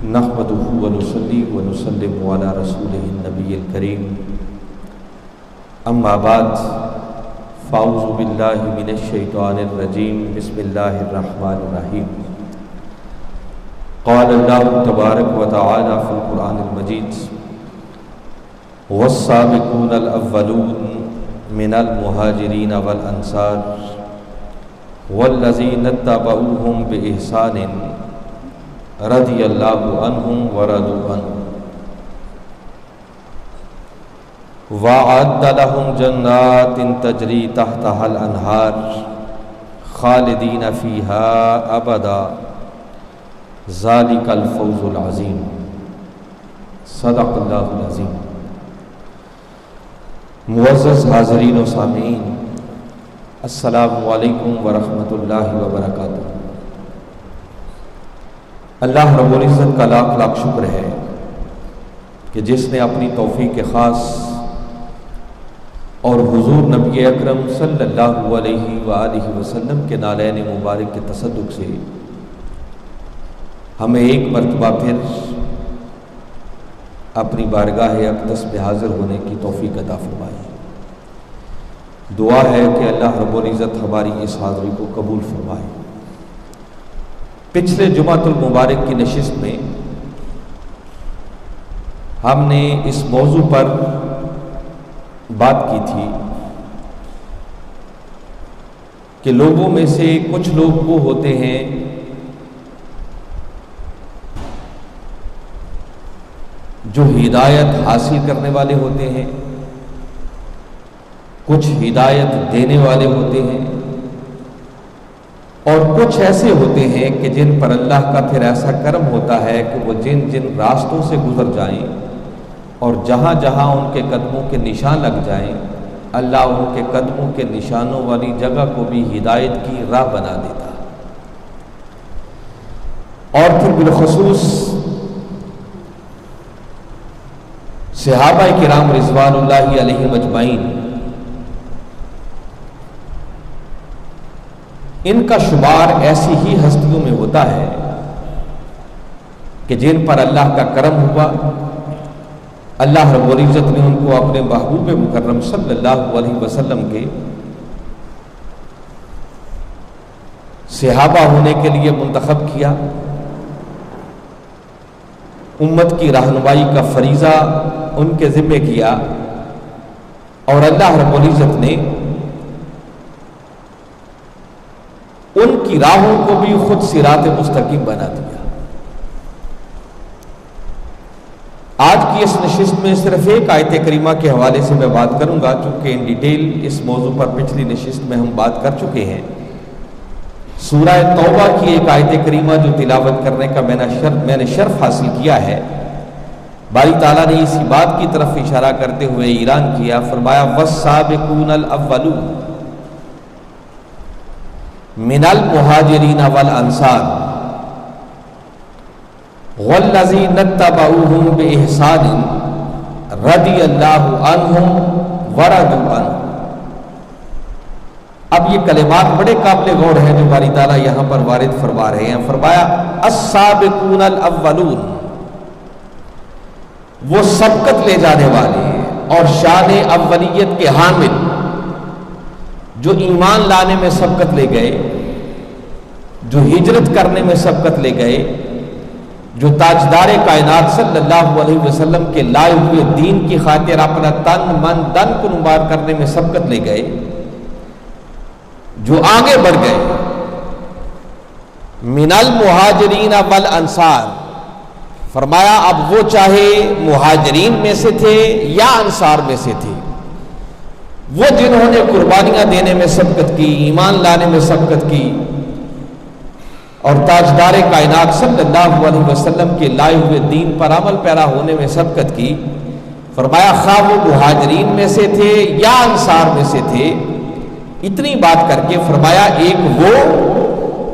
نحمده ونصلي ونسلم على رسوله النبي الكريم اما بعد فاعوذ بالله من الشيطان الرجيم بسم الله الرحمن الرحيم قال الله تبارك وتعالى في القرآن المجيد والسابقون الأولون من المهاجرين والأنصار والذين اتبعوهم بإحسان رضي الله عنهم ورضوا عنه وأعد لهم جنات تجري تحتها الأنهار خالدين فيها أبدا ذلك الفوز العظيم صدق اللہ العظیم۔ معزز حاضرین و سامعین، السلام علیکم ورحمۃ اللہ وبرکاتہ۔ اللہ رب العزت کا لاکھ لاکھ شکر ہے کہ جس نے اپنی توفیق خاص اور حضور نبی اکرم صلی اللہ علیہ وآلہ وسلم کے نالین مبارک کے تصدق سے ہمیں ایک مرتبہ پھر اپنی بارگاہ اقدس میں حاضر ہونے کی توفیق عطا فرمائے۔ دعا ہے کہ اللہ رب العزت ہماری اس حاضری کو قبول فرمائے۔ پچھلے جمعۃ المبارک کی نشست میں ہم نے اس موضوع پر بات کی تھی کہ لوگوں میں سے کچھ لوگ وہ ہوتے ہیں جو ہدایت حاصل کرنے والے ہوتے ہیں، کچھ ہدایت دینے والے ہوتے ہیں، اور کچھ ایسے ہوتے ہیں کہ جن پر اللہ کا پھر ایسا کرم ہوتا ہے کہ وہ جن جن راستوں سے گزر جائیں اور جہاں جہاں ان کے قدموں کے نشان لگ جائیں، اللہ ان کے قدموں کے نشانوں والی جگہ کو بھی ہدایت کی راہ بنا دیتا۔ اور پھر بالخصوص صحابہ کرام رضوان اللہ علیہم اجمعین، ان کا شمار ایسی ہی ہستیوں میں ہوتا ہے کہ جن پر اللہ کا کرم ہوا، اللہ رب العزت نے ان کو اپنے محبوب مکرم صلی اللہ علیہ وسلم کے صحابہ ہونے کے لیے منتخب کیا، امت کی رہنمائی کا فریضہ ان کے ذمہ کیا، اور اللہ رب العزت نے ان کی راہوں کو بھی خود صراط مستقیم بنا دیا۔ آج کی اس نشست میں صرف ایک آیت کریمہ کے حوالے سے میں بات کروں گا، چونکہ ان ڈیٹیل اس موضوع پر پچھلی نشست میں ہم بات کر چکے ہیں۔ سورہ توبہ کی ایک آیت کریمہ جو تلاوت کرنے کا میں نے شرف حاصل کیا ہے، باری تعالیٰ نے اسی بات کی طرف اشارہ کرتے ہوئے اعلان کیا، فرمایا والسابقون الاولون من المہاجرین والانصار والذین اتبعوہم بإحسان رضی اللہ عنہم ورضوا عنہ۔ اب یہ کلمات بڑے قابل غور ہیں جو باری تعالیٰ یہاں پر وارد فرما رہے ہیں۔ فرمایا السابقون الاولون، وہ سبقت لے جانے والے اور شان اولیت کے حامل، جو ایمان لانے میں سبقت لے گئے، جو ہجرت کرنے میں سبقت لے گئے، جو تاجدار کائنات صلی اللہ علیہ وسلم کے لائے ہوئے دین کی خاطر اپنا تن من دن قربان کرنے میں سبقت لے گئے، جو آگے بڑھ گئے۔ من المہاجرین والانصار، فرمایا اب وہ چاہے مہاجرین میں سے تھے یا انصار میں سے تھے، وہ جنہوں نے قربانیاں دینے میں سبقت کی، ایمان لانے میں سبقت کی، اور تاجدار کائنات صلی اللہ علیہ وسلم کے لائے ہوئے دین پر عمل پیرا ہونے میں سبقت کی، فرمایا خواہ وہ مہاجرین میں سے تھے یا انصار میں سے تھے۔ اتنی بات کر کے فرمایا ایک وہ،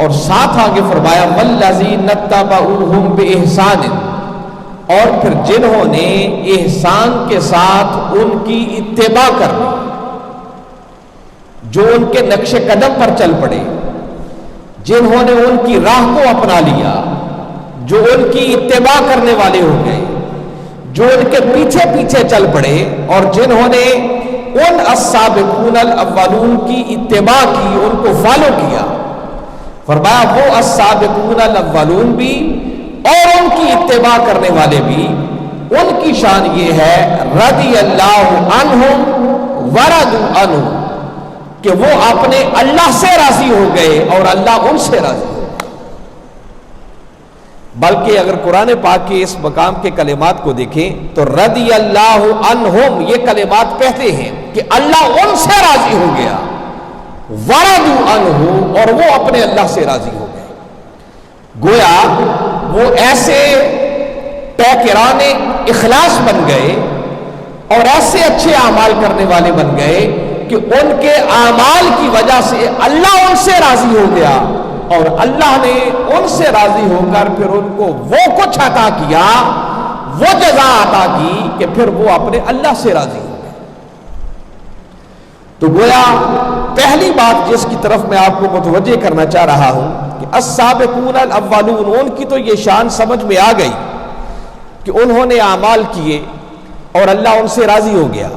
اور ساتھ آگے فرمایا والذین اتبعوہم بإحسان، اور پھر جنہوں نے احسان کے ساتھ ان کی اتباع کر لی، جو ان کے نقش قدم پر چل پڑے، جنہوں نے ان کی راہ کو اپنا لیا، جو ان کی اتباع کرنے والے ہو گئے، جو ان کے پیچھے پیچھے چل پڑے اور جنہوں نے ان السابقون الاولون کی اتباع کی، ان کو فالو کیا. فرمایا وہ السابقون الاولون بھی اور ان کی اتباع کرنے والے بھی، ان کی شان یہ ہے رضی اللہ عنہم ورضوا عنہ، کہ وہ اپنے اللہ سے راضی ہو گئے اور اللہ ان سے راضی ہو. بلکہ اگر قرآن پاک کے اس مقام کے کلمات کو دیکھیں تو رضی اللہ عنہم یہ کلمات کہتے ہیں کہ اللہ ان سے راضی ہو گیا، ورضوا عنہ اور وہ اپنے اللہ سے راضی ہو گئے. گویا وہ ایسے پیکران اخلاص بن گئے اور ایسے اچھے اعمال کرنے والے بن گئے کہ ان کے اعمال کی وجہ سے اللہ ان سے راضی ہو گیا اور اللہ نے ان سے راضی ہو کر پھر ان کو وہ کچھ عطا کیا، وہ جزا عطا کی کہ پھر وہ اپنے اللہ سے راضی ہو گئے. تو گویا پہلی بات جس کی طرف میں آپ کو متوجہ کرنا چاہ رہا ہوں کہ السابقون الاولون، ان کی تو یہ شان سمجھ میں آ گئی کہ انہوں نے اعمال کیے اور اللہ ان سے راضی ہو گیا.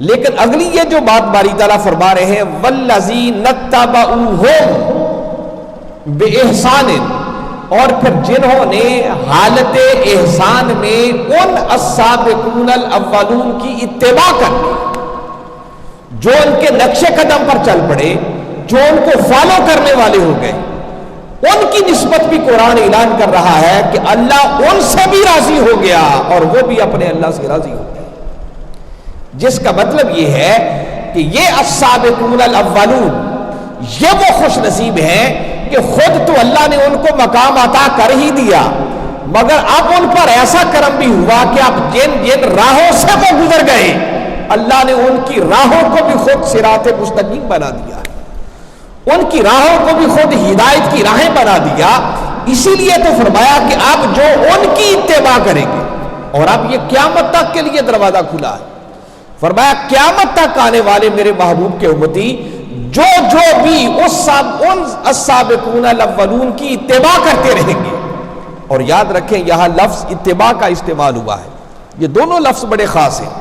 لیکن اگلی یہ جو بات باری تعالیٰ فرما رہے ہیں والذین اتبعوہم بِإِحْسَانٍ، اور پھر جنہوں نے حالت احسان میں ان السابقون الاولون کی اتباع کر لی، جو ان کے نقش قدم پر چل پڑے، جو ان کو فالو کرنے والے ہو گئے، ان کی نسبت بھی قرآن اعلان کر رہا ہے کہ اللہ ان سے بھی راضی ہو گیا اور وہ بھی اپنے اللہ سے راضی ہو گئے. جس کا مطلب یہ ہے کہ یہ السابقون الاولون یہ وہ خوش نصیب ہیں کہ خود تو اللہ نے ان کو مقام عطا کر ہی دیا، مگر اب ان پر ایسا کرم بھی ہوا کہ اب جن راہوں سے وہ گزر گئے اللہ نے ان کی راہوں کو بھی خود صراط مستقیم بنا دیا، ان کی راہوں کو بھی خود ہدایت کی راہیں بنا دیا. اسی لیے تو فرمایا کہ اب جو ان کی اتباع کریں گے، اور اب یہ قیامت تک کے لیے دروازہ کھلا ہے. فرمایا قیامت تک آنے والے میرے محبوب کے امتی جو بھی ان السابقون الاولون کی اتباع کرتے رہیں گے. اور یاد رکھیں یہاں لفظ اتباع کا استعمال ہوا ہے، یہ دونوں لفظ بڑے خاص ہیں.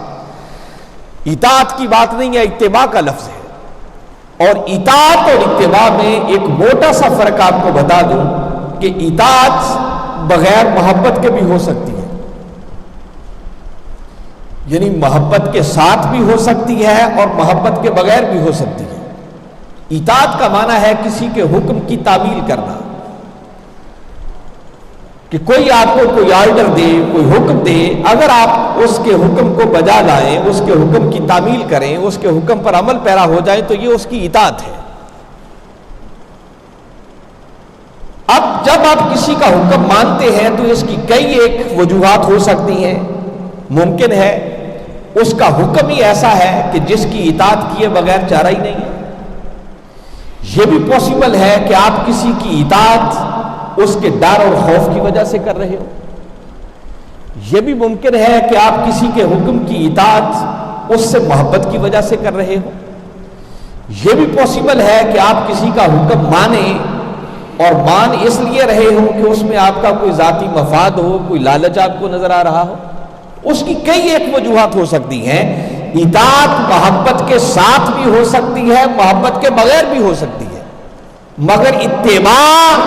اطاعت کی بات نہیں ہے، اتباع کا لفظ ہے. اور اطاعت اور اتباع میں ایک موٹا سا فرق آپ کو بتا دوں کہ اطاعت بغیر محبت کے بھی ہو سکتی ہے، یعنی محبت کے ساتھ بھی ہو سکتی ہے اور محبت کے بغیر بھی ہو سکتی ہے. اطاعت کا معنی ہے کسی کے حکم کی تعمیل کرنا، کہ کوئی آپ کو کوئی آرڈر دے، کوئی حکم دے، اگر آپ اس کے حکم کو بجا لائیں، اس کے حکم کی تعمیل کریں، اس کے حکم پر عمل پیرا ہو جائیں تو یہ اس کی اطاعت ہے. اب جب آپ کسی کا حکم مانتے ہیں تو اس کی کئی ایک وجوہات ہو سکتی ہیں. ممکن ہے اس کا حکم ہی ایسا ہے کہ جس کی اطاعت کیے بغیر چارہ ہی نہیں ہے. یہ بھی پاسبل ہے کہ آپ کسی کی اطاعت اس کے ڈر اور خوف کی وجہ سے کر رہے ہو. یہ بھی ممکن ہے کہ آپ کسی کے حکم کی اطاعت اس سے محبت کی وجہ سے کر رہے ہو. یہ بھی پاسبل ہے کہ آپ کسی کا حکم مانیں اور مان اس لیے رہے ہو کہ اس میں آپ کا کوئی ذاتی مفاد ہو، کوئی لالچ آپ کو نظر آ رہا ہو. اس کی کئی ایک وجوہات ہو سکتی ہیں. اطاعت محبت کے ساتھ بھی ہو سکتی ہے، محبت کے بغیر بھی ہو سکتی ہے، مگر اتباع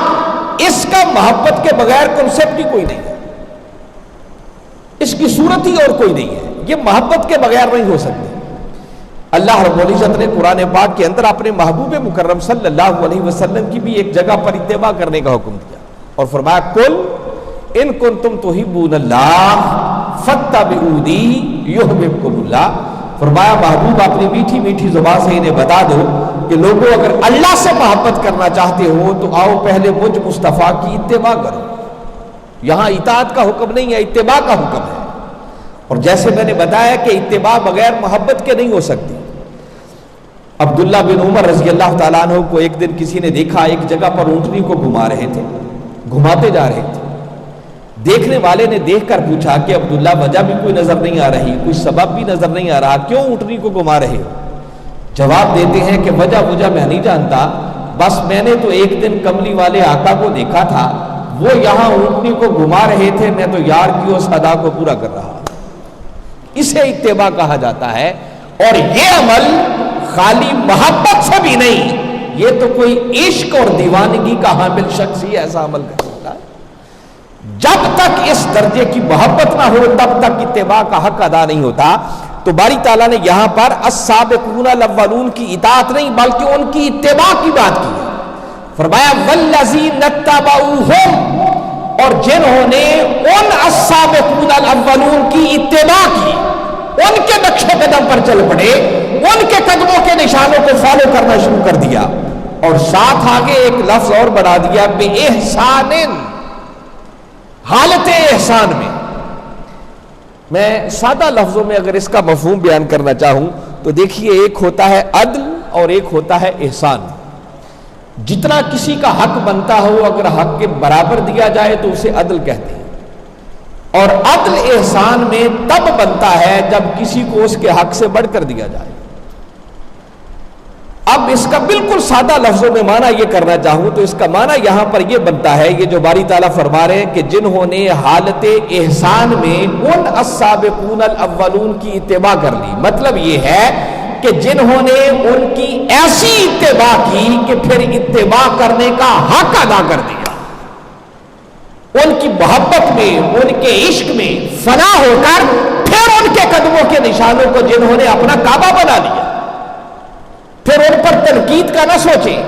اس کا محبت کے بغیر کنسپٹ ہی کوئی نہیں ہے، اس کی صورت ہی اور کوئی نہیں ہے. یہ محبت کے بغیر نہیں ہو سکتی. اللہ رب العزت نے قرآن پاک کے اندر اپنے محبوب مکرم صلی اللہ علیہ وسلم کی بھی ایک جگہ پر اتباع کرنے کا حکم دیا اور فرمایا کل ان کنتم تحبون اللہ فاتبعونی یحببکم اللہ. فرمایا محبوب اپنی میٹھی میٹھی زبان سے انہیں بتا دو کہ لوگوں اگر اللہ سے محبت کرنا چاہتے ہو تو آؤ پہلے مجھ مصطفیٰ کی اتباع کرو. یہاں اطاعت کا حکم نہیں ہے، اتباع کا حکم ہے. اور جیسے میں نے بتایا کہ اتباع بغیر محبت کے نہیں ہو سکتی. عبداللہ بن عمر رضی اللہ تعالیٰ عنہ کو ایک دن کسی نے دیکھا ایک جگہ پر اونٹنی کو گھما رہے تھے، گھماتے جا رہے تھے. دیکھنے والے نے دیکھ کر پوچھا کہ عبداللہ وجہ بھی کوئی نظر نہیں آ رہی، کوئی سبب بھی نظر نہیں آ رہا، کیوں اونٹنی کو گھما رہے ہو؟ جواب دیتے ہیں کہ وجہ میں نہیں جانتا، بس میں نے تو ایک دن کملی والے آقا کو دیکھا تھا، وہ یہاں اونٹنی کو گھما رہے تھے، میں تو یار کی اس ادا کو پورا کر رہا۔ اسے اتباع کہا جاتا ہے۔ اور یہ عمل خالی محبت سے بھی نہیں، یہ تو کوئی عشق اور دیوانگی کا حامل شخص ہی ایسا عمل کر سکتا ہے۔ جب تک اس درجے کی محبت نہ ہو تب تک اتباع کا حق ادا نہیں ہوتا۔ تو باری تعالیٰ نے یہاں پر السابقون الاولون کی اطاعت نہیں بلکہ ان کی اتباع کی بات کی ہے۔ فرمایا والذین اتبعوہم، اور جنہوں نے ان السابقون الاولون کی اتباع کی، ان کے نقش قدم پر چل پڑے، ان کے قدموں کے نشانوں کو فالو کرنا شروع کر دیا، اور ساتھ آگے ایک لفظ اور بڑھا دیا بِإِحْسَانٍ، حالت احسان میں۔ میں سادہ لفظوں میں اگر اس کا مفہوم بیان کرنا چاہوں تو دیکھیے، ایک ہوتا ہے عدل اور ایک ہوتا ہے احسان۔ جتنا کسی کا حق بنتا ہو اگر حق کے برابر دیا جائے تو اسے عدل کہتے ہیں، اور عدل احسان میں تب بنتا ہے جب کسی کو اس کے حق سے بڑھ کر دیا جائے۔ اب اس کا بالکل سادہ لفظوں میں معنی یہ کرنا چاہوں تو اس کا معنی یہاں پر یہ بنتا ہے، یہ جو باری تعالیٰ فرما رہے ہیں کہ جنہوں نے حالت احسان میں ان السابقون الاولون کی اتباع کر لی، مطلب یہ ہے کہ جنہوں نے ان کی ایسی اتباع کی کہ پھر اتباع کرنے کا حق ادا کر دیا، ان کی محبت میں، ان کے عشق میں فنا ہو کر پھر ان کے قدموں کے نشانوں کو جنہوں نے اپنا کعبہ بنا لیا، پھر ان پر تنقید کا نہ سوچیں،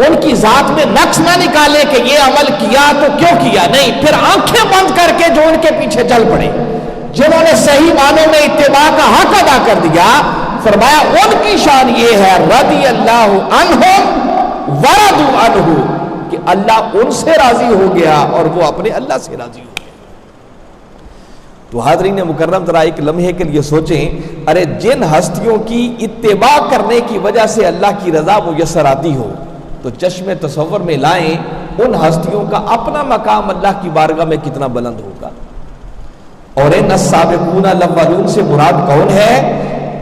ان کی ذات میں نقص نہ نکالے کہ یہ عمل کیا تو کیوں کیا، نہیں، پھر آنکھیں بند کر کے جو ان کے پیچھے چل پڑے، جنہوں نے صحیح معنوں میں اتباع کا حق ادا کر دیا، فرمایا ان کی شان یہ ہے رضی اللہ عنہم ورضوا عنہ، کہ اللہ ان سے راضی ہو گیا اور وہ اپنے اللہ سے راضی ہو گیا۔ تو حاضرین مکرم ذرا ایک لمحے کے لیے سوچیں، ارے جن ہستیوں کی اتباع کرنے کی وجہ سے اللہ کی رضا میسر آتی ہو تو چشم تصور میں لائیں ان ہستیوں کا اپنا مقام اللہ کی بارگاہ میں کتنا بلند ہوگا۔ اور ان السابقون الاولون سے مراد کون ہے؟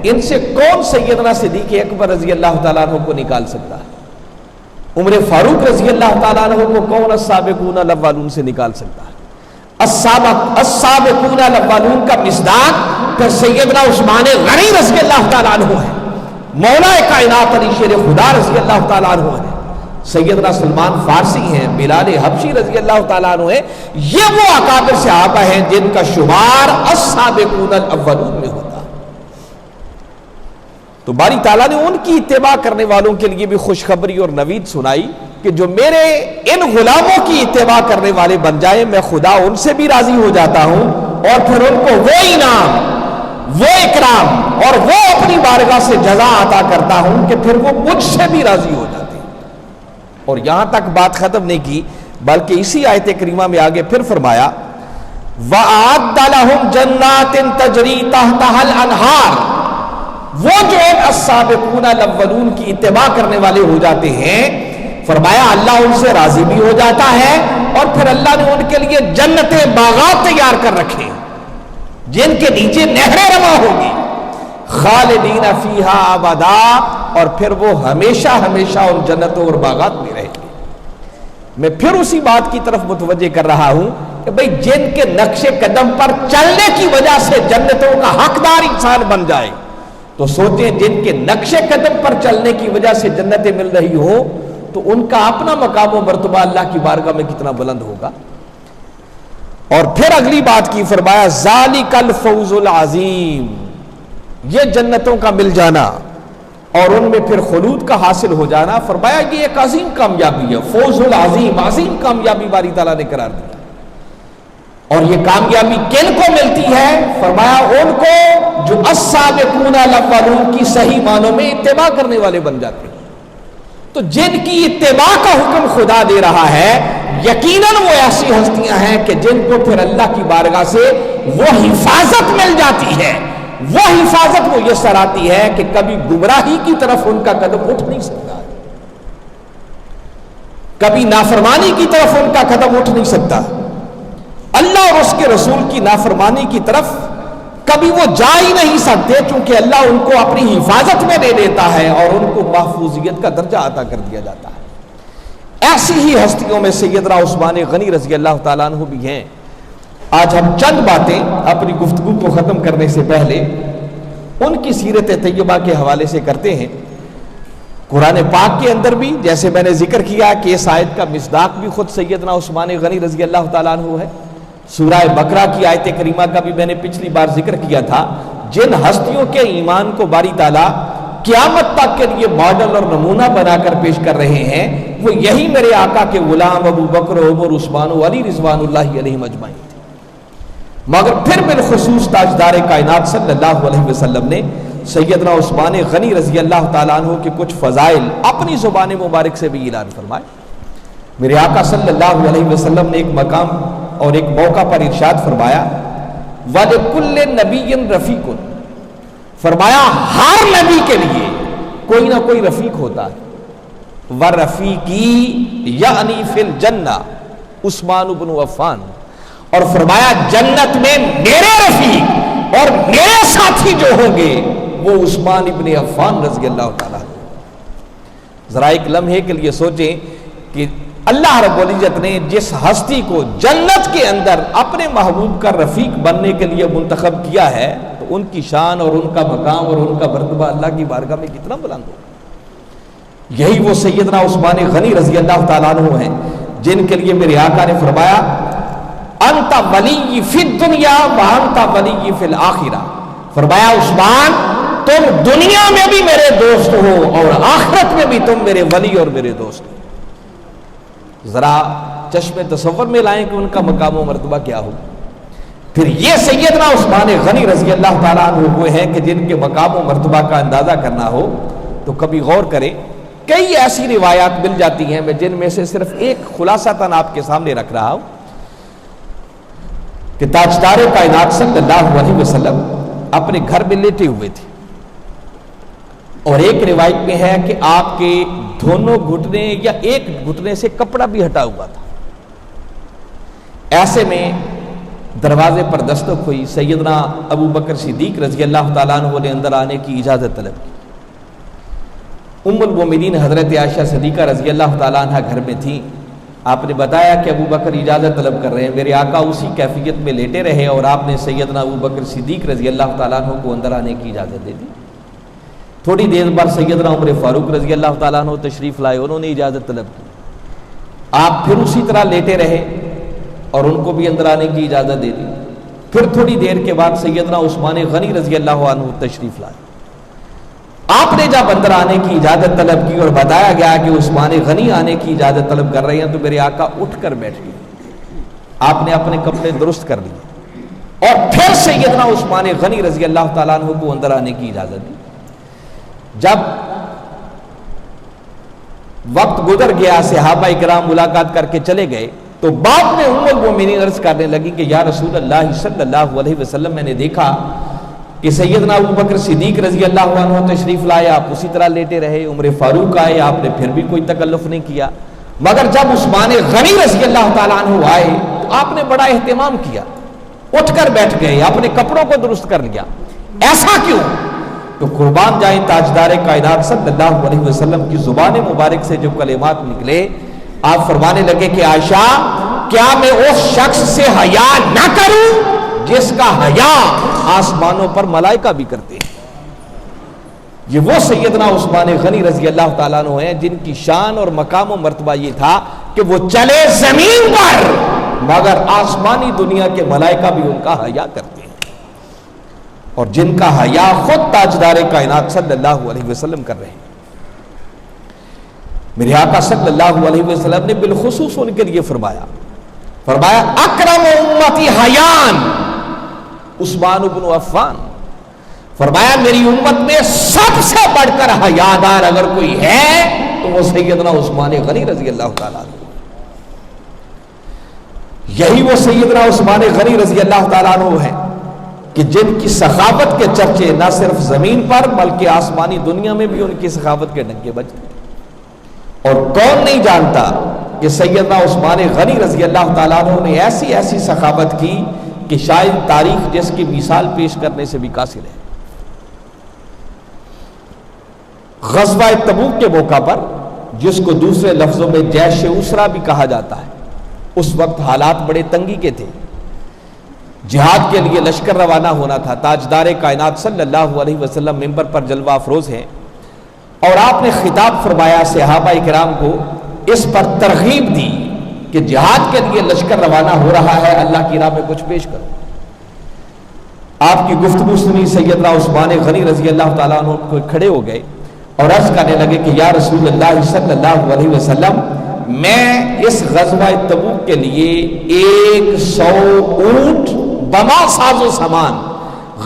ان سے کون سیدنا صدیق اکبر رضی اللہ تعالیٰ عنہ کو نکال سکتا ہے؟ عمر فاروق رضی اللہ تعالیٰ عنہ کو کون السابقون الاولون سے نکال سکتا ہے؟ السابقون الاولون کا مصداق پھر سیدنا عثمان غنی رضی اللہ تعالیٰ عنہ ہے، مولا کائنات علی شیر خدا رضی اللہ تعالیٰ عنہ ہے، سیدنا سلمان فارسی ہیں، بلال حبشی رضی اللہ تعالیٰ عنہ ہے۔ یہ وہ اکابر صحابہ ہیں جن کا شمار السابقون الاولون میں ہوتا۔ تو باری تعالیٰ نے ان کی اتباع کرنے والوں کے لیے بھی خوشخبری اور نوید سنائی کہ جو میرے ان غلاموں کی اتباع کرنے والے بن جائیں، میں خدا ان سے بھی راضی ہو جاتا ہوں، اور پھر ان کو وہ انعام، وہ اکرام اور وہ اپنی بارگاہ سے جزا عطا کرتا ہوں کہ پھر وہ مجھ سے بھی راضی ہو جاتے ہیں۔ اور یہاں تک بات ختم نہیں کی بلکہ اسی آیت کریمہ میں آگے پھر فرمایا وَأَعَدَّ لَهُمْ جَنَّاتٍ تَجْرِي تَحْتَهَا الْأَنْهَارُ، وہ جو ان السابقون الاولون کی اتباع کرنے والے ہو جاتے ہیں، فرمایا اللہ ان سے راضی بھی ہو جاتا ہے، اور پھر اللہ نے ان کے لیے جنتیں، باغات تیار کر رکھے جن کے نیچے نہریں رواں ہوگی، خالدین فیہا ابدا، اور پھر وہ ہمیشہ ہمیشہ ان جنتوں اور باغات میں رہیں گے۔ میں پھر اسی بات کی طرف متوجہ کر رہا ہوں کہ بھئی جن کے نقش قدم پر چلنے کی وجہ سے جنتوں کا حقدار انسان بن جائے تو سوچیں جن کے نقش قدم پر چلنے کی وجہ سے جنتیں مل رہی ہوں تو ان کا اپنا مقام و مرتبہ اللہ کی بارگاہ میں کتنا بلند ہوگا۔ اور پھر اگلی بات کی، فرمایا ذالک الفوز العظیم، یہ جنتوں کا مل جانا اور ان میں پھر خلود کا حاصل ہو جانا، فرمایا یہ ایک عظیم کامیابی ہے، فوز العظیم، عظیم کامیابی باری تعالیٰ نے قرار دیا۔ اور یہ کامیابی کن کو ملتی ہے؟ فرمایا ان کو جو السابقون الاولون کی صحیح معنوں میں اتباع کرنے والے بن جاتے ہیں۔ تو جن کی اتباع کا حکم خدا دے رہا ہے، یقیناً وہ ایسی ہستیاں ہیں کہ جن کو پھر اللہ کی بارگاہ سے وہ حفاظت مل جاتی ہے، وہ حفاظت وہ یہ سر آتی ہے کہ کبھی گمراہی کی طرف ان کا قدم اٹھ نہیں سکتا، کبھی نافرمانی کی طرف ان کا قدم اٹھ نہیں سکتا، اللہ اور اس کے رسول کی نافرمانی کی طرف کبھی وہ جا ہی نہیں سکتے، چونکہ اللہ ان کو اپنی حفاظت میں دے دیتا ہے اور ان کو محفوظیت کا درجہ عطا کر دیا جاتا ہے۔ ایسی ہی ہستیوں میں سیدنا عثمان غنی رضی اللہ تعالیٰ عنہ بھی ہیں۔ آج ہم چند باتیں اپنی گفتگو کو ختم کرنے سے پہلے ان کی سیرت طیبہ کے حوالے سے کرتے ہیں۔ قرآن پاک کے اندر بھی جیسے میں نے ذکر کیا کہ اس آیت کا مصداق بھی خود سیدنا عثمان غنی رضی اللہ تعالیٰ عنہ ہے۔ سورہ بقرہ کی آیت کریمہ کا بھی میں نے پچھلی بار ذکر کیا تھا۔ جن ہستیوں کے ایمان کو باری تعالیٰ قیامت تک کے لیے ماڈل اور نمونہ بنا کر پیش کر رہے ہیں، وہ یہی میرے آقا کے غلام ابو بکر، عمر، عثمان و علی رضوان اللہ علیہم اجمعین تھے۔ مگر پھر بالخصوص تاجدار کائنات صلی اللہ علیہ وسلم نے سیدنا عثمان غنی رضی اللہ تعالیٰ عنہ کے کچھ فضائل اپنی زبان مبارک سے بھی اعلان فرمائے۔ میرے آقا صلی اللہ علیہ وسلم نے ایک مقام اور ایک موقع پر ارشاد فرمایا، وَلِكُلِّ نَبِيٍّ رَفِيقٌ، فرمایا ہر نبی کے لیے کوئی نہ کوئی رفیق ہوتا ہے۔ وَرَفِيقِي یعنی فی الجنہ عثمان بن عفان، اور فرمایا جنت میں میرے رفیق اور میرے ساتھی جو ہوں گے وہ عثمان ابن عفان رضی اللہ تعالیٰ عنہ۔ ذرا ایک لمحے کے لیے سوچیں کہ اللہ رب العزت نے جس ہستی کو جنت کے اندر اپنے محبوب کا رفیق بننے کے لیے منتخب کیا ہے تو ان کی شان اور ان کا مقام اور ان کا مرتبہ اللہ کی بارگاہ میں کتنا بلند ہو۔ یہی وہ سیدنا عثمان غنی رضی اللہ تعالیٰ عنہ ہیں جن کے لیے میرے آقا نے فرمایا، انت ولی فی الدنیا وانت ولی فی الآخرہ، فرمایا عثمان تم دنیا میں بھی میرے دوست ہو اور آخرت میں بھی تم میرے ولی اور میرے دوست ہو۔ ذرا چشم تصور میں لائیں کہ ان کا مقام و مرتبہ کیا ہو۔ پھر یہ سیدنا عثمان غنی رضی اللہ تعالیٰ عنہ وہ ہیں کہ جن کے مقام و مرتبہ کا اندازہ کرنا ہو تو کبھی غور کریں، کئی ایسی روایات مل جاتی ہیں میں جن میں سے صرف ایک خلاصتاً آپ کے سامنے رکھ رہا ہوں کہ تاجدار کائنات صلی اللہ علیہ وسلم اپنے گھر میں لیٹے ہوئے تھے، اور ایک روایت میں ہے کہ آپ کے دونوں گھٹنے یا ایک گھٹنے سے کپڑا بھی ہٹا ہوا تھا۔ ایسے میں دروازے پر دستک ہوئی، سیدنا ابو بکر صدیق رضی اللہ تعالیٰ عنہ نے اندر آنے کی اجازت طلب کی۔ ام المومنین حضرت عائشہ صدیقہ رضی اللہ تعالیٰ عنہ گھر میں تھیں۔ آپ نے بتایا کہ ابو بکر اجازت طلب کر رہے ہیں، میرے آقا اسی کیفیت میں لیٹے رہے اور آپ نے سیدنا ابو بکر صدیق رضی اللہ تعالیٰ عنہ کو اندر آنے کی اجازت دے دی۔ تھوڑی دیر بعد سیدنا عمر فاروق رضی اللہ تعالیٰ عنہ تشریف لائے، انہوں نے اجازت طلب کی، آپ پھر اسی طرح لیٹے رہے اور ان کو بھی اندر آنے کی اجازت دے دی۔ پھر تھوڑی دیر کے بعد سیدنا عثمان غنی رضی اللہ عنہ تشریف لائے، آپ نے جب اندر آنے کی اجازت طلب کی اور بتایا گیا کہ عثمان غنی آنے کی اجازت طلب کر رہے ہیں تو میرے آقا اٹھ کر بیٹھ گئے، آپ نے اپنے کپڑے درست کر لیے اور پھر سیدنا عثمان غنی رضی اللہ تعالیٰ عنہ کو اندر آنے کی اجازت دی۔ جب وقت گزر گیا، صحابہ اکرام ملاقات کر کے چلے گئے تو بعد میں ام المومنین عرض کرنے لگی کہ یا رسول اللہ صلی اللہ علیہ وسلم میں نے دیکھا کہ سیدنا ابو بکر صدیق رضی اللہ عنہ تشریف لائے، آپ اسی طرح لیٹے رہے، عمر فاروق آئے، آپ نے پھر بھی کوئی تکلف نہیں کیا، مگر جب عثمان غنی رضی اللہ تعالیٰ عنہ آئے تو آپ نے بڑا اہتمام کیا، اٹھ کر بیٹھ گئے، اپنے کپڑوں کو درست کر لیا۔ ایسا کیوں؟ تو قربان جائیں تاجدار کائنات صلی اللہ علیہ وسلم کی زبان مبارک سے جو کلمات نکلے، آپ فرمانے لگے کہ عائشہ کیا میں اس شخص سے حیا نہ کروں جس کا حیا آسمانوں پر ملائکہ بھی کرتے ہیں۔ یہ وہ سیدنا عثمان غنی رضی اللہ تعالیٰ عنہ ہیں جن کی شان اور مقام و مرتبہ یہ تھا کہ وہ چلے زمین پر مگر آسمانی دنیا کے ملائکہ بھی ان کا حیا کرتے ہیں، اور جن کا حیا خود تاجدار کائنات صلی اللہ علیہ وسلم کر رہے ہیں۔ میرے آقا صلی اللہ علیہ وسلم نے بالخصوص ان کے لیے فرمایا اکرم امتی حیان عثمان بن عفان، فرمایا میری امت میں سب سے بڑھ کر حیادار اگر کوئی ہے تو وہ سیدنا عثمان غنی رضی اللہ تعالیٰ عنہ۔ یہی وہ سیدنا عثمان غنی رضی اللہ تعالیٰ عنہ ہیں کہ جن کی سخاوت کے چرچے نہ صرف زمین پر بلکہ آسمانی دنیا میں بھی ان کی سخاوت کے ڈنکے بجتے، اور کون نہیں جانتا کہ سیدنا عثمان غنی رضی اللہ تعالیٰ عنہ نے ایسی ایسی سخاوت کی کہ شاید تاریخ جس کی مثال پیش کرنے سے بھی قاصر ہے۔ غزوہ تبوک کے موقع پر جس کو دوسرے لفظوں میں جیش اسرا بھی کہا جاتا ہے. اس وقت حالات بڑے تنگی کے تھے، جہاد کے لیے لشکر روانہ ہونا تھا. تاجدار کائنات صلی اللہ علیہ وسلم منبر پر جلوہ افروز ہیں اور آپ نے خطاب فرمایا صحابہ کرام کو، اس پر ترغیب دی کہ جہاد کے لیے لشکر روانہ ہو رہا ہے، اللہ کی راہ میں کچھ پیش کرو. آپ کی گفتگو سنی سیدنا عثمان غنی رضی اللہ تعالیٰ عنہ کو کھڑے ہو گئے اور عرض کرنے لگے کہ یا رسول اللہ صلی اللہ علیہ وسلم، میں اس غزوہ تبوک کے لیے 100 اونٹ بما ساز و سامان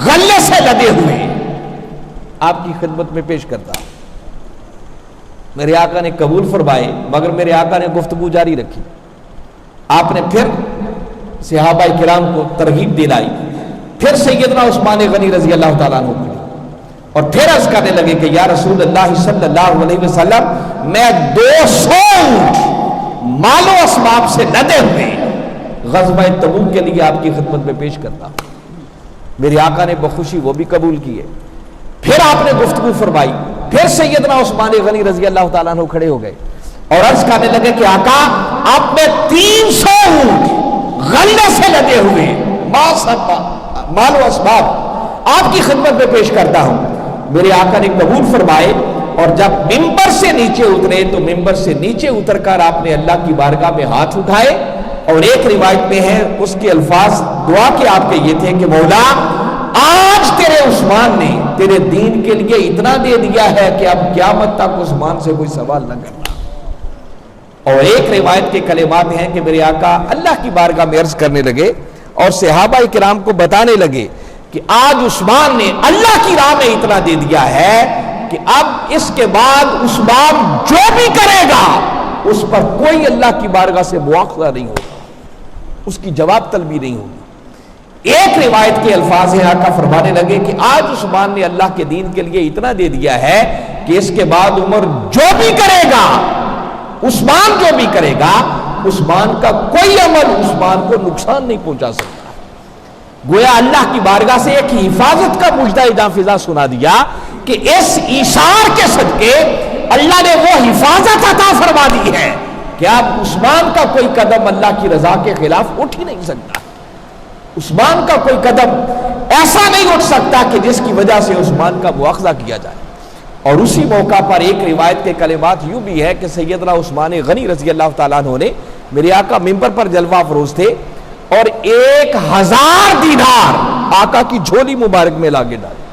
غلے سے لدے ہوئے آپ کی خدمت میں پیش کرتا. میرے آقا نے قبول فرمائے، مگر میرے آقا نے گفتگو جاری رکھی. آپ نے پھر صحابہ کرام کو ترغیب دلائی. پھر سیدنا عثمان غنی رضی اللہ تعالیٰ عنہ کھڑے اور پھر عرض کرنے لگے کہ یا رسول اللہ صلی اللہ علیہ وسلم، میں 200 مال و اسباب سے لدے ہوئے غزوہ تبوک کے لیے آپ کی خدمت میں پیش کرتا ہوں. میرے آقا نے بخوشی وہ بھی قبول کیے. پھر آپ نے گفتگو فرمائی. پھر سیدنا عثمان غنی رضی اللہ تعالیٰ عنہ کھڑے ہو گئے اور عرض کرنے لگے کہ آقا، آپ میں 300 اونٹ غلے سے لدے ہوئے مال و اسباب آپ کی خدمت میں پیش کرتا ہوں. میرے آقا نے قبول فرمائے اور جب ممبر سے نیچے اترے تو ممبر سے نیچے اتر کر آپ نے اللہ کی بارگاہ میں ہاتھ اٹھائے اور ایک روایت میں ہے اس کے الفاظ دعا کے آپ کے یہ تھے کہ مولا، آج تیرے عثمان نے تیرے دین کے لیے اتنا دے دیا ہے کہ اب قیامت تک عثمان سے کوئی سوال نہ کرنا. اور ایک روایت کے کلمات ہیں کہ میرے آقا اللہ کی بارگاہ میں عرض کرنے لگے اور صحابہ کرام کو بتانے لگے کہ آج عثمان نے اللہ کی راہ میں اتنا دے دیا ہے کہ اب اس کے بعد عثمان جو بھی کرے گا اس پر کوئی اللہ کی بارگاہ سے مواخذہ نہیں ہوگا، اس کی جواب طلبی نہیں ہوگی. ایک روایت کے الفاظ ہیں، آقا فرمانے لگے کہ آج عثمان نے اللہ کے دین کے لیے اتنا دے دیا ہے کہ اس کے بعد عمر جو بھی کرے گا، عثمان جو بھی کرے گا، عثمان کا کوئی عمل عثمان کو نقصان نہیں پہنچا سکتا. گویا اللہ کی بارگاہ سے ایک حفاظت کا مجدہ نافذہ سنا دیا کہ اس ایثار کے صدقے اللہ نے وہ حفاظت عطا فرما دی ہے کہ اب عثمان کا کوئی قدم اللہ کی رضا کے خلاف اٹھ ہی نہیں سکتا. عثمان کا کوئی قدم ایسا نہیں اٹھ سکتا کہ جس کی وجہ سے عثمان کا مواخذہ کیا جائے. اور اسی موقع پر ایک روایت کے کلمات یوں بھی ہے کہ سیدنا عثمان غنی رضی اللہ تعالیٰ عنہ نے، میرے آقا ممبر پر جلوہ افروز تھے اور 1000 دینار آقا کی جھولی مبارک میں لاگے ڈالے.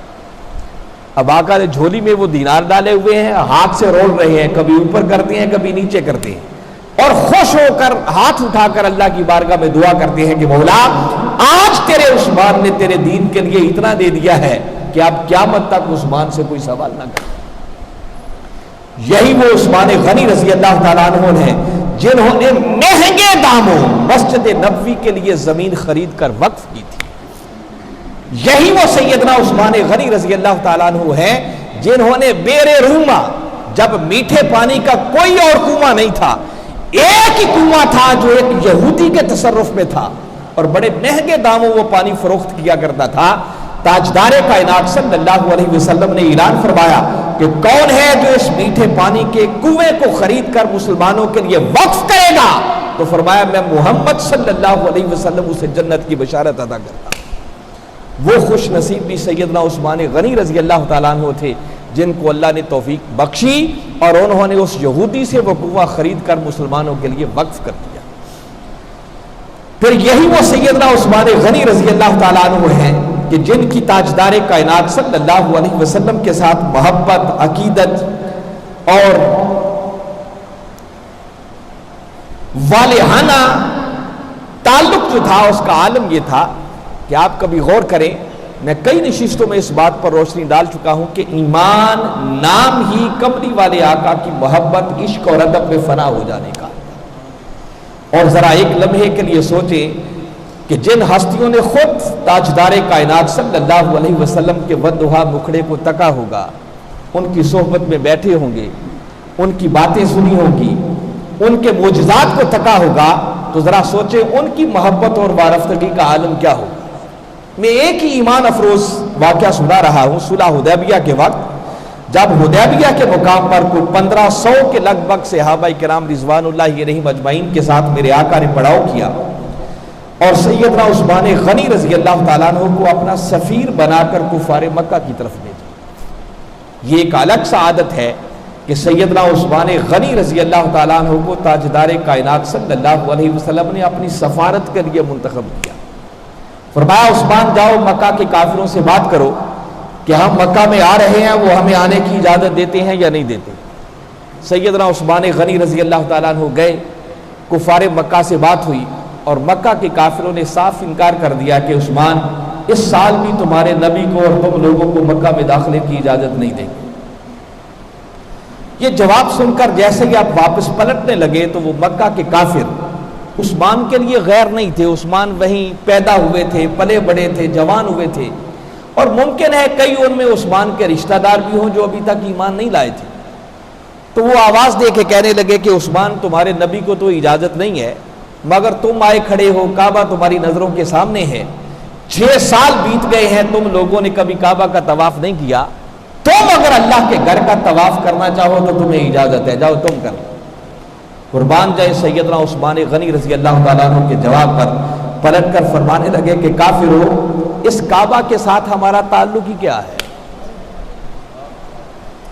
اب آقا نے جھولی میں وہ دینار ڈالے ہوئے ہیں، ہاتھ سے رول رہے ہیں، کبھی اوپر کرتے ہیں کبھی نیچے کرتے ہیں اور خوش ہو کر ہاتھ اٹھا کر اللہ کی بارگاہ میں دعا کرتے ہیں کہ مولا، آج تیرے عثمان نے تیرے دین کے لیے اتنا دے دیا ہے کہ اب قیامت تک عثمان سے کوئی سوال نہ کرے. یہی وہ عثمان غنی رضی اللہ تعالیٰ عنہ ہیں جنہوں نے مہنگے داموں مسجد نبوی کے لیے زمین خرید کر وقف کی تھی. یہی وہ سیدنا عثمان غنی رضی اللہ تعالیٰ عنہ ہیں جنہوں نے بیر روما، جب میٹھے پانی کا کوئی اور کنواں نہیں تھا، ایک ہی کنواں تھا جو ایک یہودی کے تصرف میں تھا اور بڑے مہنگے داموں وہ پانی فروخت کیا کرتا تھا. تاجدار کائنات صلی اللہ علیہ وسلم نے اعلان فرمایا کہ کون ہے جو اس میٹھے پانی کے کنویں کو خرید کر مسلمانوں کے لیے وقف کرے گا، تو فرمایا میں محمد صلی اللہ علیہ وسلم اسے جنت کی بشارت عطا کرتا. وہ خوش نصیب بھی سیدنا عثمان غنی رضی اللہ تعالیٰ عنہ تھے جن کو اللہ نے توفیق بخشی اور انہوں نے اس یہودی سے وہ کنواں خرید کر مسلمانوں کے لیے وقف کر دیا. پھر یہی وہ سیدنا عثمان غنی رضی اللہ تعالیٰ عنہ ہیں کہ جن کی تاجدار کائنات صلی اللہ علیہ وسلم کے ساتھ محبت، عقیدت اور والہانہ تعلق جو تھا اس کا عالم یہ تھا کہ آپ کبھی غور کریں، میں کئی نشستوں میں اس بات پر روشنی ڈال چکا ہوں کہ ایمان نام ہی کملی والے آقا کی محبت، عشق اور ادب میں فنا ہو جانے کا. اور ذرا ایک لمحے کے لیے سوچیں کہ جن ہستیوں نے خود تاجدار کائنات صلی اللہ علیہ وسلم کے ودھا مکھڑے کو تکا ہوگا، ان کی صحبت میں بیٹھے ہوں گے، ان کی باتیں سنی ہوں گی، ان کے معجزات کو تکا ہوگا، تو ذرا سوچیں ان کی محبت اور وارفتگی کا عالم کیا ہوگا. میں ایک ہی ایمان افروز واقعہ سنا رہا ہوں. صلح حدیبیہ کے وقت جب حدیبیہ کے مقام پر کوئی 1500 کے لگ بھگ صحابہ کرام رضوان اللہ علیہم اجمعین کے ساتھ میرے آقا نے پڑاؤ کیا اور سیدنا عثمان غنی رضی اللہ تعالیٰ عنہ کو اپنا سفیر بنا کر کفار مکہ کی طرف بھیجا۔ یہ ایک الگ سا عادت ہے کہ سیدنا عثمان غنی رضی اللہ تعالیٰ عنہ کو تاجدار کائنات صلی اللہ علیہ وسلم نے اپنی سفارت کے لیے منتخب کیا۔ فرمایا عثمان جاؤ مکہ کے کافروں سے بات کرو کہ ہم مکہ میں آ رہے ہیں، وہ ہمیں آنے کی اجازت دیتے ہیں یا نہیں دیتے۔ سیدنا عثمان غنی رضی اللہ تعالیٰ عنہ گئے، کفار مکہ سے بات ہوئی اور مکہ کے کافروں نے صاف انکار کر دیا کہ عثمان اس سال بھی تمہارے نبی کو اور تم لوگوں کو مکہ میں داخلے کی اجازت نہیں دیں گے۔ یہ جواب سن کر جیسے ہی آپ واپس پلٹنے لگے تو وہ مکہ کے کافر عثمان کے لیے غیر نہیں تھے۔ عثمان وہیں پیدا ہوئے تھے، پلے بڑے تھے، جوان ہوئے تھے، اور ممکن ہے کئی ان میں عثمان کے رشتہ دار بھی ہوں جو ابھی تک ایمان نہیں لائے تھے۔ تو وہ آواز دے کے کہنے لگے کہ عثمان تمہارے نبی کو تو اجازت نہیں ہے، مگر تم آئے کھڑے ہو، کعبہ تمہاری نظروں کے سامنے ہے، 6 سال بیت گئے ہیں، تم لوگوں نے کبھی کعبہ کا طواف نہیں کیا، تم اگر اللہ کے گھر کا طواف کرنا چاہو تو تمہیں اجازت ہے، جاؤ تم کر۔ قربان جائے سیدنا عثمان غنی رضی اللہ تعالیٰ عنہ کے جواب پر پلٹ کر فرمانے لگے کہ کافرو، اس کعبہ کے ساتھ ہمارا تعلق ہی کیا ہے؟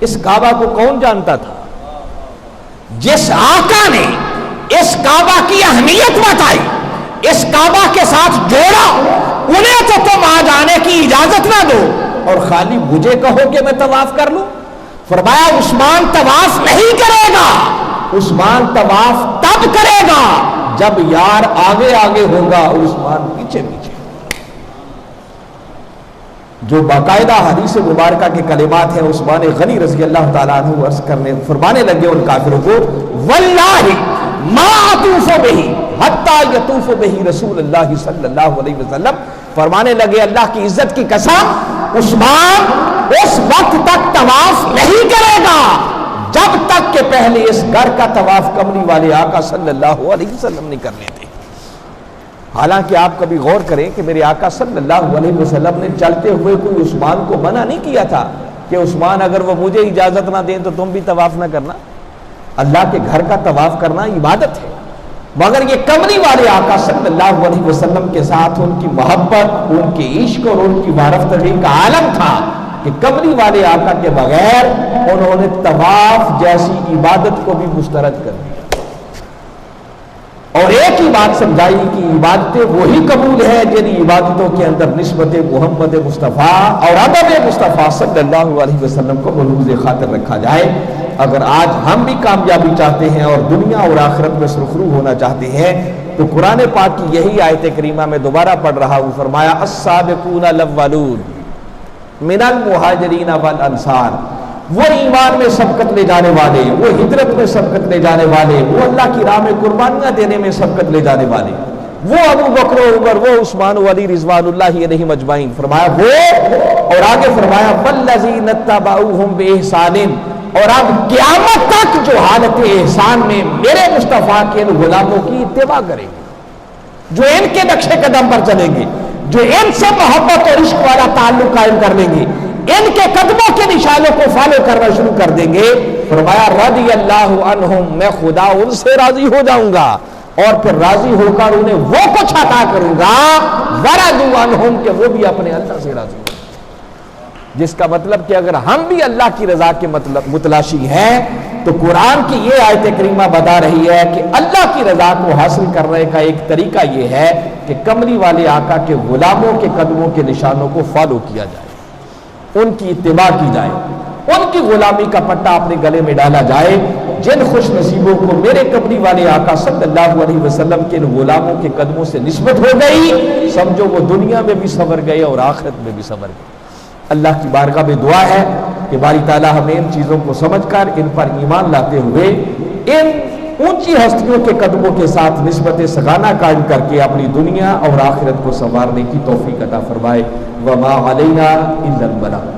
اس کعبہ کو کون جانتا تھا؟ جس آقا نے اس کعبہ کی اہمیت بتائی، اس کعبہ کے ساتھ جوڑا، انہیں تو تم آ جانے کی اجازت نہ دو اور خالی مجھے کہو کہ میں طواف کر لوں۔ فرمایا عثمان طواف نہیں کرے گا، عثمان طواف تب کرے گا جب یار آگے آگے ہوگا اور عثمان پیچھے پیچھے۔ جو باقاعدہ حدیث مبارکہ کے کلمات ہیں عثمان غنی رضی اللہ تعالیٰ عنہ عرض کرنے فرمانے لگے ان کافروں کو، واللہ ما اطوف بہی حتی یطوف بہی رسول اللہ صلی اللہ علیہ وسلم، فرمانے لگے اللہ کی عزت کی قسم عثمان اس وقت تک طواف نہیں کرے گا جب تک کہ پہلے اس گھر کا طواف کملی والے آقا صلی اللہ علیہ وسلم نہیں کر لیتے۔ حالانکہ آپ کبھی غور کریں کہ میرے آقا صلی اللہ علیہ وسلم نے چلتے ہوئے کوئی عثمان کو منع نہیں کیا تھا کہ عثمان اگر وہ مجھے اجازت نہ دیں تو تم بھی طواف نہ کرنا۔ اللہ کے گھر کا طواف کرنا عبادت ہے، مگر یہ کملی والے آقا صلی اللہ علیہ وسلم کے ساتھ ان کی محبت، ان کے عشق اور ان کی وارفتگی کا عالم تھا کہ کملی والے آقا کے بغیر انہوں نے طواف جیسی عبادت کو بھی مسترد کر دیا۔ اور ایک ہی بات سمجھائی کہ عبادتیں وہی قبول ہے جن عبادتوں کے اندر نسبت محمد مصطفیٰ اور ادب مصطفیٰ صلی اللہ علیہ وسلم کو ملحوظ خاطر رکھا جائے۔ اگر آج ہم بھی کامیابی چاہتے ہیں اور دنیا اور آخرت میں سرخرو ہونا چاہتے ہیں تو قرآن پاک کی یہی آیت کریمہ میں دوبارہ پڑھ رہا ہوں، فرمایا السابقون الاولون من المہاجرین والانصار، وہ ایمان میں سبقت لے جانے والے، وہ ہجرت میں سبقت لے جانے والے، وہ اللہ کی راہ میں قربانیاں دینے میں سبقت لے جانے والے، وہ ابو بکر و عمر، وہ عثمان و علی رضوان اللہ علیہم اجمعین، فرمایا وہ، اور آگے فرمایا والذین اتبعوہم بإحسان، اور اب قیامت تک جو حالت احسان میں میرے مصطفیٰ کے ان غلاموں کی اتباع کریں گے، جو ان کے نقش قدم پر چلیں گے، جو ان سے محبت اور عشق والا تعلق قائم کر لیں گے، ان کے قدموں کے نشانوں کو فالو کرنا شروع کر دیں گے، فرمایا رضی اللہ عنہم، میں خدا ان سے راضی ہو جاؤں گا اور پھر راضی ہو کر انہیں وہ کچھ عطا کروں گا ورضوا عنہم، کہ وہ بھی اپنے اللہ سے راضی ہوں۔ جس کا مطلب کہ اگر ہم بھی اللہ کی رضا کے متلاشی ہیں تو قرآن کی یہ آیت کریمہ بتا رہی ہے کہ اللہ کی رضا کو حاصل کرنے کا ایک طریقہ یہ ہے کہ کملی والے آقا کے غلاموں کے قدموں کے نشانوں کو فالو کیا جائے، ان کی اتباع کی جائے، ان کی غلامی کا پٹا اپنے گلے میں ڈالا جائے۔ جن خوش نصیبوں کو میرے کملی والے آقا صلی اللہ علیہ وسلم کے ان غلاموں کے قدموں سے نسبت ہو گئی، سمجھو وہ دنیا میں بھی سنور گئے اور آخرت میں بھی سنور گئے۔ اللہ کی بارگاہ میں دعا ہے کہ باری تعالیٰ ہمیں ان چیزوں کو سمجھ کر ان پر ایمان لاتے ہوئے ان اونچی ہستیوں کے قدموں کے ساتھ نسبت سگانہ قائم کر کے اپنی دنیا اور آخرت کو سنوارنے کی توفیق عطا فرمائے۔ وما علینا الا البلاغ۔